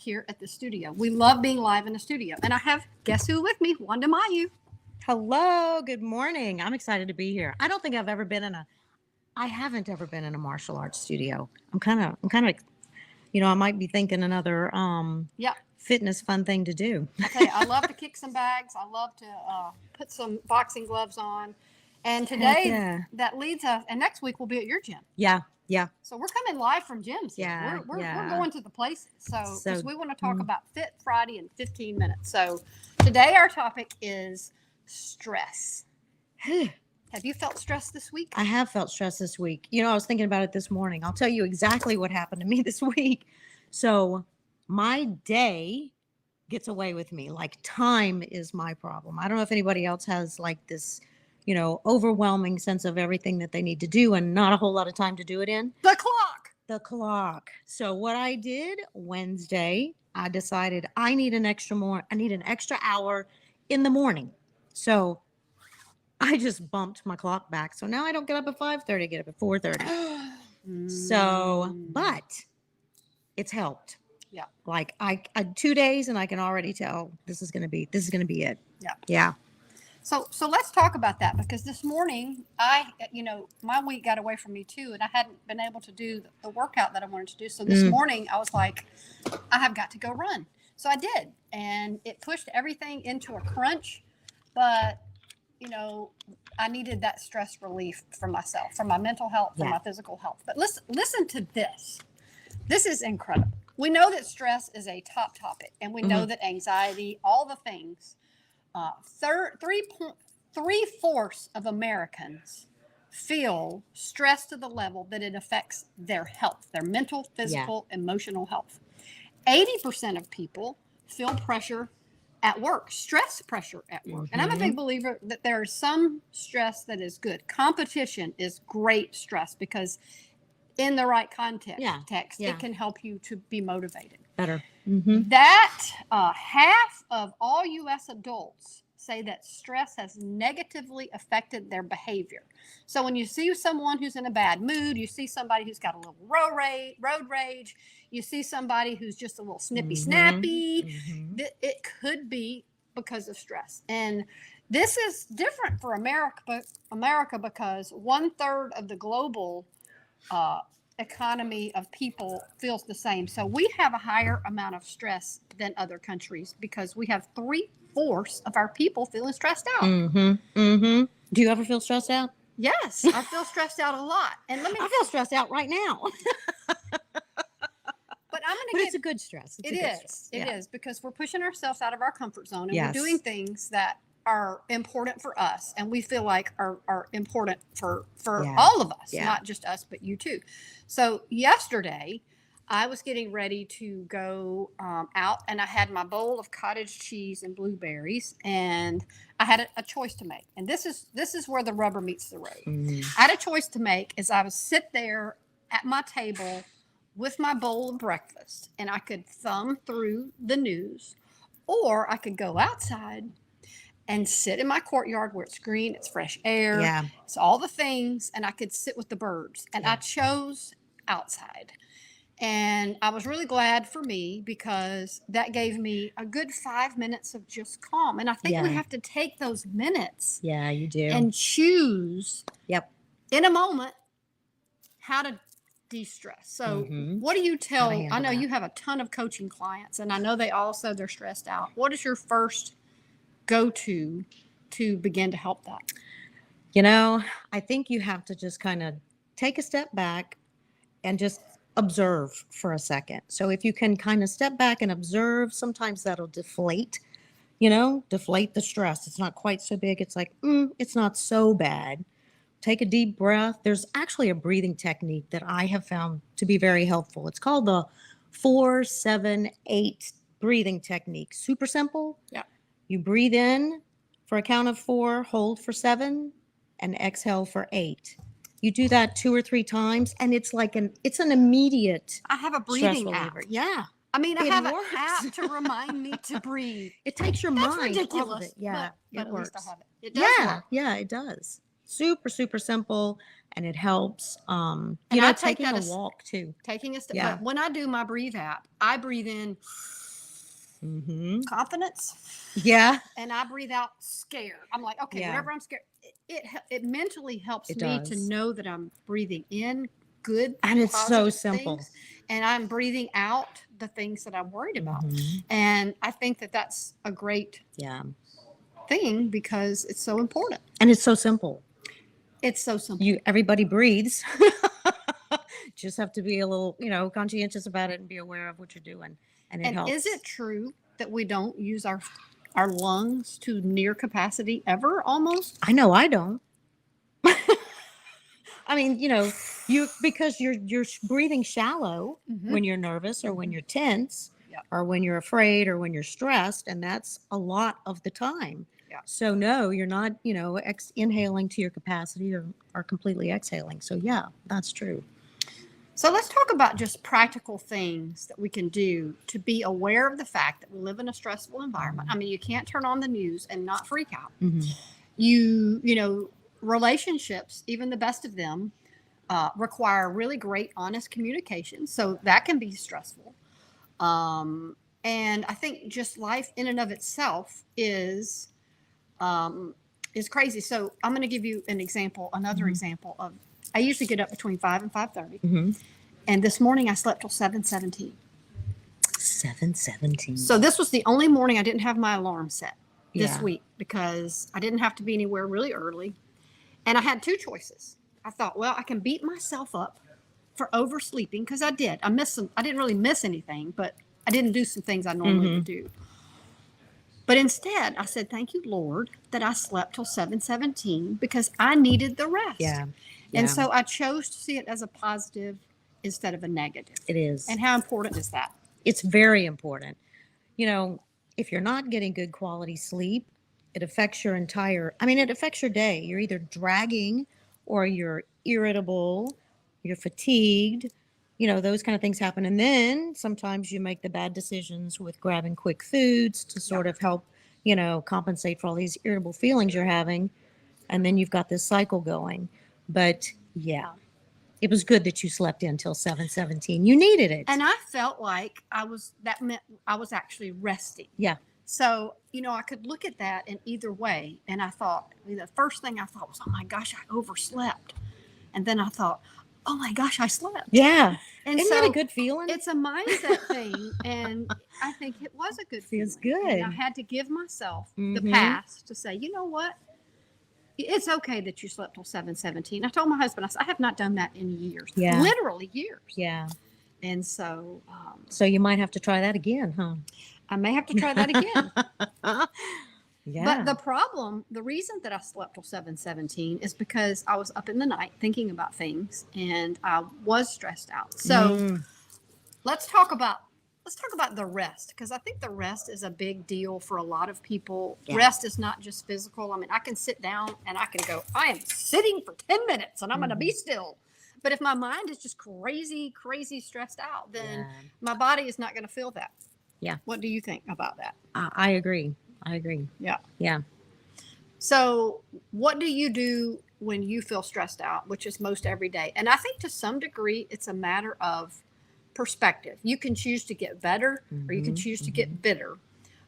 here at the studio. We love being live in the studio. And I have, guess who with me? Wanda Mayu. Hello, good morning. I'm excited to be here. I haven't ever been in a martial arts studio. I might be thinking another Yeah. fitness fun thing to do. I tell you, I love to kick some bags. I love to put some boxing gloves on. And Heck today, yeah. that leads us, and next week we'll be at your gym. Yeah, yeah, So we're coming live from gyms here. yeah, We're yeah. going to the places. So, because So, we want to talk about Fit Friday in 15 minutes. So, today our topic is stress. Have you felt stressed this week? I have felt stressed this week. I was thinking about it this morning. I'll tell you exactly what happened to me this week. So, my day gets away with me. Like, time is my problem. I don't know if anybody else has like this, overwhelming sense of everything that they need to do and not a whole lot of time to do it in. The clock. The clock. So what I did Wednesday, I decided I need an extra hour in the morning. So I just bumped my clock back. So now I don't get up at 5:30, I get up at 4:30. So, but it's helped. Yeah. Like I 2 days and I can already tell this is going to be it. Yeah. Yeah. So let's talk about that, because this morning my week got away from me too, and I hadn't been able to do the workout that I wanted to do. So this morning I was like, I have got to go run. So I did, and it pushed everything into a crunch, but I needed that stress relief for myself, for my mental health, for my physical health. But listen to this. This is incredible. We know that stress is a top topic, and we know that anxiety, all the things. 3/4 of Americans feel stress to the level that it affects their health, their mental, physical, emotional health. 80% of people feel pressure at work, stress pressure at work. And I'm a big believer that there is some stress that is good. Competition is great stress, because in the right context, it can help you to be motivated. Better. That half of all U.S. adults say that stress has negatively affected their behavior. So when you see someone who's in a bad mood, you see somebody who's got a little road rage, you see somebody who's just a little snappy, it could be because of stress. And this is different for America because 1/3 of the global economy of people feels the same. So we have a higher amount of stress than other countries, because we have 3/4 of our people feeling stressed out. Do you ever feel stressed out? Yes, I feel stressed out a lot. And I feel stressed out right now. But it's a good stress. It is, because we're pushing ourselves out of our comfort zone, and we're doing things that are important for us, and we feel like are important for all of us, not just us, but you too. So yesterday I was getting ready to go out, and I had my bowl of cottage cheese and blueberries, and I had a choice to make. And this is where the rubber meets the road. I had a choice to make as I was sit there at my table with my bowl of breakfast, and I could thumb through the news, or I could go outside and sit in my courtyard where it's green, it's fresh air, it's all the things, and I could sit with the birds. And I chose outside. And I was really glad for me, because that gave me a good 5 minutes of just calm. And I think we have to take those minutes. Yeah, you do. And choose in a moment how to de-stress. So what do you tell? I know you have a ton of coaching clients, and I know they all say they're stressed out. What is your first go-to begin to help that? I think you have to just kind of take a step back and just observe for a second. So if you can kind of step back and observe, sometimes that'll deflate the stress. It's not quite so big. It's like, it's not so bad. Take a deep breath. There's actually a breathing technique that I have found to be very helpful. It's called the 4-7-8 breathing technique. Super simple. Yeah. You breathe in for a count of 4, hold for 7, and exhale for 8. You do that 2 or 3 times, and it's an immediate. I have a breathing app. Yeah. I mean, I have an app to remind me to breathe. It takes your mind. That's ridiculous. It. Yeah, but it works. At least I have it. It does work. Yeah, it does. Super, super simple, and it helps. Taking a walk too. Taking a step. Yeah. But when I do my breathe app, I breathe in confidence. Yeah. And I breathe out scared. I'm like, okay, whatever I'm scared. It mentally helps me to know that I'm breathing in good, and it's so simple things, and I'm breathing out the things that I'm worried about. And I think that that's a great thing because it's so important. And it's so simple. It's so simple. Everybody breathes. Just have to be a little, conscientious about it and be aware of what you're doing. And it helps. Is it true that we don't use our lungs to near capacity ever almost? I know I don't. I mean, because you're breathing shallow when you're nervous or when you're tense or when you're afraid or when you're stressed, and that's a lot of the time. Yeah. So no, you're not, inhaling to your capacity or completely exhaling. So yeah, that's true. So let's talk about just practical things that we can do to be aware of the fact that we live in a stressful environment. I mean, you can't turn on the news and not freak out. Relationships, even the best of them, require really great, honest communication. So that can be stressful. And I think just life in and of itself is crazy. So I'm going to give you another example of, I usually get up between 5 and 5:30. And this morning I slept till 7:17. 7:17. So this was the only morning I didn't have my alarm set this week because I didn't have to be anywhere really early. And I had two choices. I thought, well, I can beat myself up for oversleeping because I did. I didn't really miss anything, but I didn't do some things I normally would do. But instead, I said, thank you, Lord, that I slept till 7:17 because I needed the rest. And so I chose to see it as a positive instead of a negative. It is. And how important is that? It's very important. If you're not getting good quality sleep, it affects your day. You're either dragging or you're irritable, you're fatigued, those kind of things happen. And then sometimes you make the bad decisions with grabbing quick foods to sort of help, compensate for all these irritable feelings you're having. And then you've got this cycle going. But yeah, it was good that you slept in until 7:17. You needed it. And I felt like that meant I was actually resting. Yeah. So, I could look at that in either way. And I thought, the first thing I thought was, oh my gosh, I overslept. And then I thought, oh my gosh, I slept. Yeah. And Isn't that a good feeling? It's a mindset thing. And I think it was a good feeling. Feels good. And I had to give myself the pass to say, you know what? It's okay that you slept till 7:17. I told my husband, I said, I have not done that in years. Yeah. Literally years. Yeah. And so. So you might have to try that again, huh? I may have to try that again. Yeah. But the reason that I slept till 7:17 is because I was up in the night thinking about things and I was stressed out. So let's talk about the rest, because I think the rest is a big deal for a lot of people. Yeah. Rest is not just physical. I mean, I can sit down and I can go, I am sitting for 10 minutes and I'm going to be still. But if my mind is just crazy stressed out, then my body is not going to feel that. Yeah. What do you think about that? I agree. Yeah. Yeah. So what do you do when you feel stressed out, which is most every day? And I think to some degree, it's a matter of perspective. You can choose to get better or you can choose to get bitter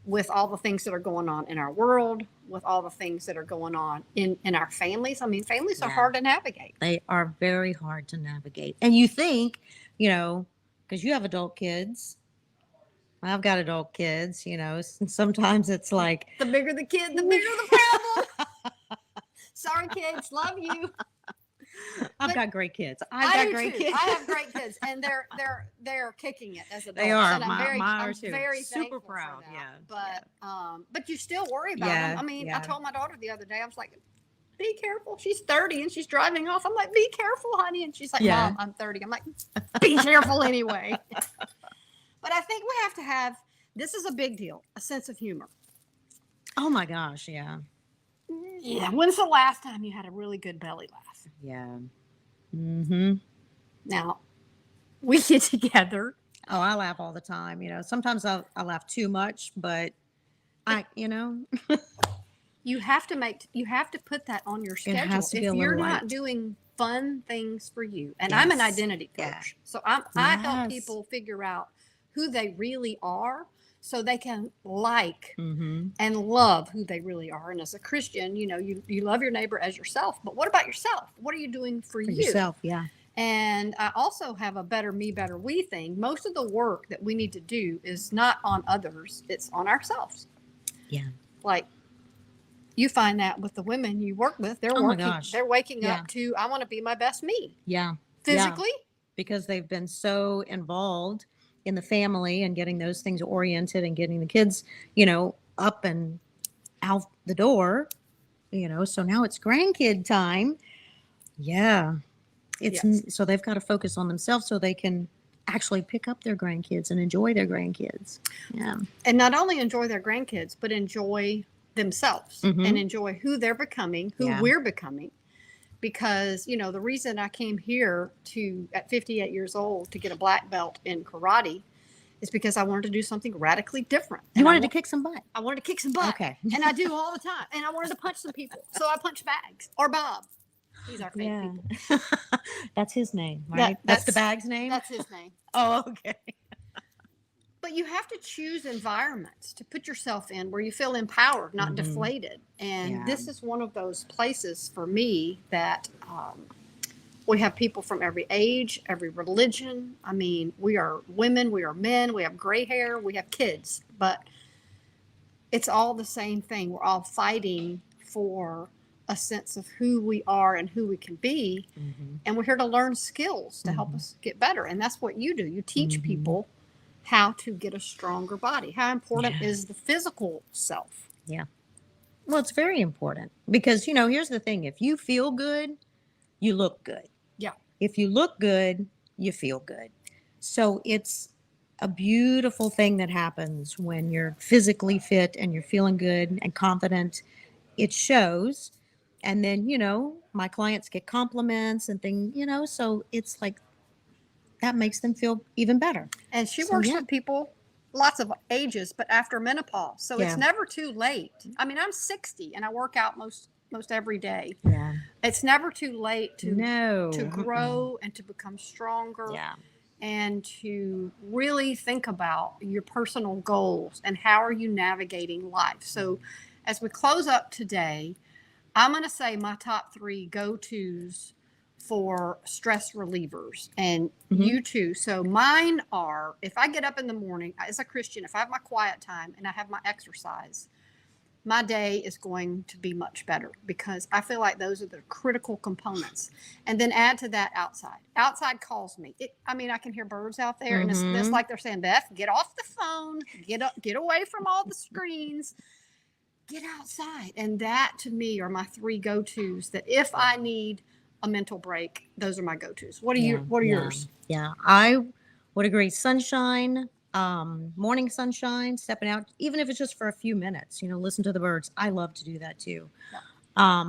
with all the things that are going on in our world, with all the things that are going on in our families. I mean, families are hard to navigate. They are very hard to navigate. And you think, because you have adult kids, I've got adult kids, and sometimes it's like. The bigger the kid, the bigger the problem. Sorry, kids. Love you. I've got great kids. I have great kids, and they're kicking it as adults. They are. And mine are too. Very super proud. Yeah. But you still worry about them. I mean, I told my daughter the other day, I was like, be careful. She's 30 and she's driving off. I'm like, be careful, honey. And she's like, Mom, I'm 30. I'm like, be careful anyway. But I think we have to have, this is a big deal, a sense of humor. Oh my gosh, yeah. Yeah. When's the last time you had a really good belly laugh? Yeah. Now, we get together. Oh, I laugh all the time. Sometimes I laugh too much, but You have to put that on your schedule. It has to be if you're not light. doing fun things for you, and I'm an identity coach, so I help people figure out who they really are so they can like Mm-hmm. and love who they really are. And as a Christian, you love your neighbor as yourself, but what about yourself? What are you doing for For you? yourself, yeah. And I also have a better me, better we thing. Most of the work that we need to do is not on others, it's on ourselves. Yeah. Like, you find that with the women you work with, Oh my gosh. they're waking Yeah. up to, I want to be my best me. Yeah. Physically. Yeah. Because they've been so involved in the family and getting those things oriented and getting the kids, up and out the door, so now it's grandkid time. Yeah. It's Yes. so they've got to focus on themselves so they can actually pick up their grandkids and enjoy their grandkids. Yeah. And not only enjoy their grandkids, but enjoy themselves Mm-hmm. and enjoy who they're becoming, who Yeah. we're becoming. Because, the reason I came here at 58 years old to get a black belt in karate is because I wanted to do something radically different. You wanted to kick some butt. I wanted to kick some butt. Okay. And I do all the time. And I wanted to punch some people. So I punched Bags or Bob. He's our fake people. That's his name, right? That's the Bags name? That's his name. Oh, okay. But you have to choose environments to put yourself in where you feel empowered, not deflated. And this is one of those places for me that we have people from every age, every religion. I mean, we are women, we are men, we have gray hair, we have kids, but it's all the same thing. We're all fighting for a sense of who we are and who we can be. Mm-hmm. And we're here to learn skills to help us get better. And that's what you do. You teach people how to get a stronger body. How important is the physical self? Yeah. Well, it's very important because, here's the thing. If you feel good, you look good. Yeah. If you look good, you feel good. So it's a beautiful thing that happens when you're physically fit and you're feeling good and confident. It shows. And then, my clients get compliments and things, so it's like that makes them feel even better. And she works with people lots of ages, but after menopause. So it's never too late. I mean, I'm 60 and I work out most every day. Yeah. It's never too late to grow and to become stronger. Yeah. And to really think about your personal goals and how are you navigating life. So as we close up today, I'm going to say my top 3 go-tos for stress relievers, and you too. So mine are, if I get up in the morning as a Christian, if I have my quiet time and I have my exercise, my day is going to be much better because I feel like those are the critical components. And then add to that outside. Outside calls me. I can hear birds out there, and it's like they're saying, Beth, get off the phone, get away from all the screens, get outside. And that to me are my 3 go-tos that if I need a mental break, those are my go-tos. What are yours? Yeah, I would agree. Sunshine, morning sunshine, stepping out, even if it's just for a few minutes, listen to the birds. I love to do that too. Yeah.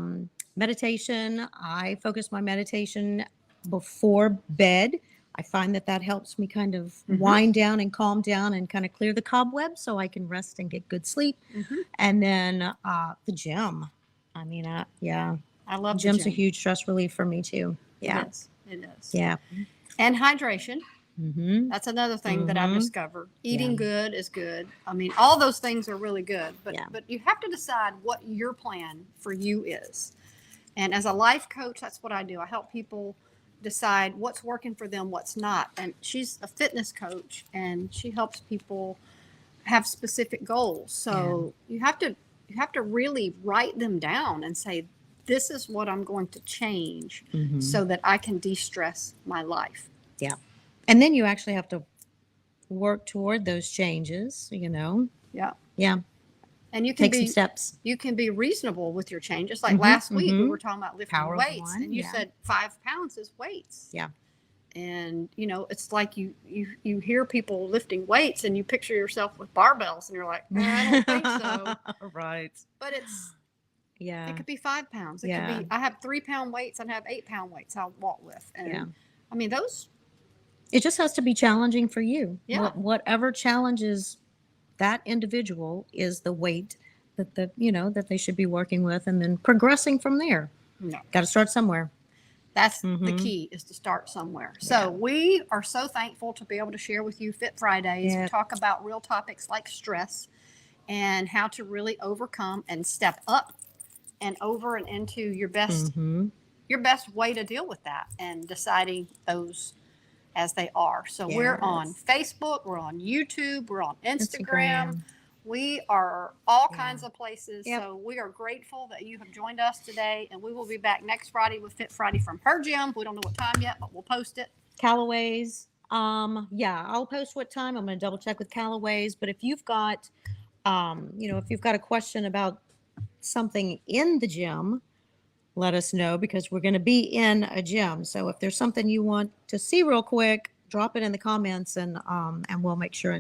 Meditation, I focus my meditation before bed. I find that helps me kind of wind down and calm down and kind of clear the cobwebs so I can rest and get good sleep. And then the gym. I mean, I love gym's the gym. A huge stress relief for me too. Yeah. It is. Yeah. And hydration. That's another thing that I've discovered. Eating good is good. I mean, all those things are really good, but you have to decide what your plan for you is. And as a life coach, that's what I do. I help people decide what's working for them, what's not. And she's a fitness coach, and she helps people have specific goals. So you have to really write them down and say, this is what I'm going to change so that I can de-stress my life. Yeah. And then you actually have to work toward those changes, Yeah. Yeah. And you can take some steps. You can be reasonable with your changes. Like last week, we were talking about lifting weights, and you said 5 pounds is weights. Yeah. And it's like you hear people lifting weights, and you picture yourself with barbells, and you're like, I don't think so. Right. But it could be 5 pounds. It could be. I have 3-pound weights, and I have 8-pound weights I'll walk with. And I mean those. It just has to be challenging for you. Yeah. Whatever challenges that individual is the weight that that they should be working with, and then progressing from there. No. Got to start somewhere. That's the key, is to start somewhere. So we are so thankful to be able to share with you Fit Fridays. We talk about real topics like stress and how to really overcome and step up and over and into your best way to deal with that, and deciding those as they are. So we're on Facebook, we're on YouTube, we're on Instagram. We are all kinds of places. So we are grateful that you have joined us today, and we will be back next Friday with Fit Friday from her gym. We don't know what time yet, but we'll post it. Callaway's. I'll post what time. I'm going to double check with Callaway's, but if you've got if you've got a question about something in the gym, let us know, because we're going to be in a gym. So if there's something you want to see real quick, drop it in the comments, and we'll make sure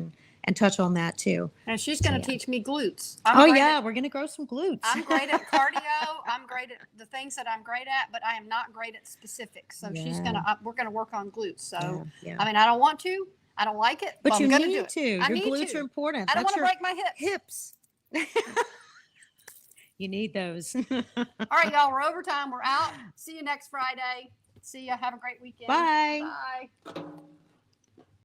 and touch on that too. And she's going to teach me glutes. We're going to grow some glutes. I'm great at cardio. I'm great at the things that I'm great at, but I am not great at specifics. So we're going to work on glutes. So, I mean, I don't want to, I don't like it, but you I'm need to. Your glutes are important. I don't want to break my hips. You need those. All right, y'all, we're overtime. We're out. See you next Friday. See ya. Have a great weekend. Bye. Bye.